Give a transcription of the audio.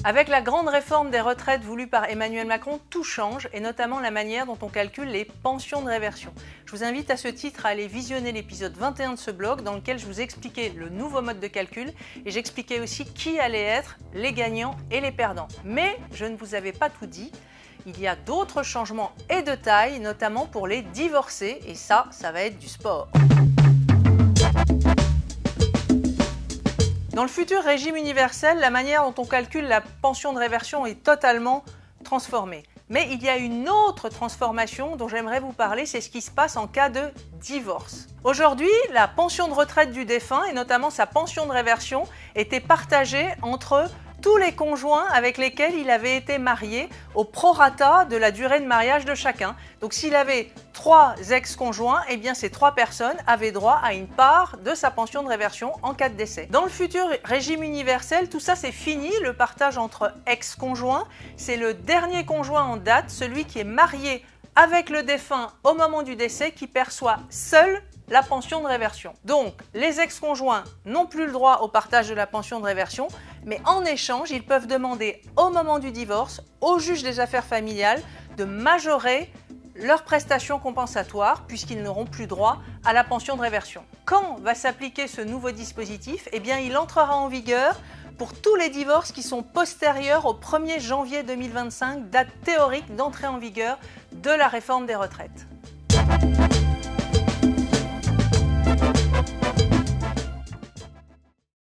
Avec la grande réforme des retraites voulue par Emmanuel Macron, tout change, et notamment la manière dont on calcule les pensions de réversion. Je vous invite à ce titre à aller visionner l'épisode 21 de ce blog dans lequel je vous expliquais le nouveau mode de calcul et j'expliquais aussi qui allaient être les gagnants et les perdants. Mais je ne vous avais pas tout dit. Il y a d'autres changements et de taille, notamment pour les divorcés, et ça va être du sport. Dans le futur régime universel, la manière dont on calcule la pension de réversion est totalement transformée. Mais il y a une autre transformation dont j'aimerais vous parler, c'est ce qui se passe en cas de divorce. Aujourd'hui, la pension de retraite du défunt, et notamment sa pension de réversion, était partagée entre tous les conjoints avec lesquels il avait été marié au prorata de la durée de mariage de chacun. Donc s'il avait 3 ex-conjoints, eh bien ces 3 personnes avaient droit à une part de sa pension de réversion en cas de décès. Dans le futur régime universel, tout ça c'est fini, le partage entre ex-conjoints. C'est le dernier conjoint en date, celui qui est marié avec le défunt au moment du décès, qui perçoit seul la pension de réversion. Donc, les ex-conjoints n'ont plus le droit au partage de la pension de réversion, mais en échange, ils peuvent demander au moment du divorce au juge des affaires familiales de majorer leurs prestations compensatoires puisqu'ils n'auront plus droit à la pension de réversion. Quand va s'appliquer ce nouveau dispositif? Eh bien, il entrera en vigueur pour tous les divorces qui sont postérieurs au 1er janvier 2025, date théorique d'entrée en vigueur de la réforme des retraites.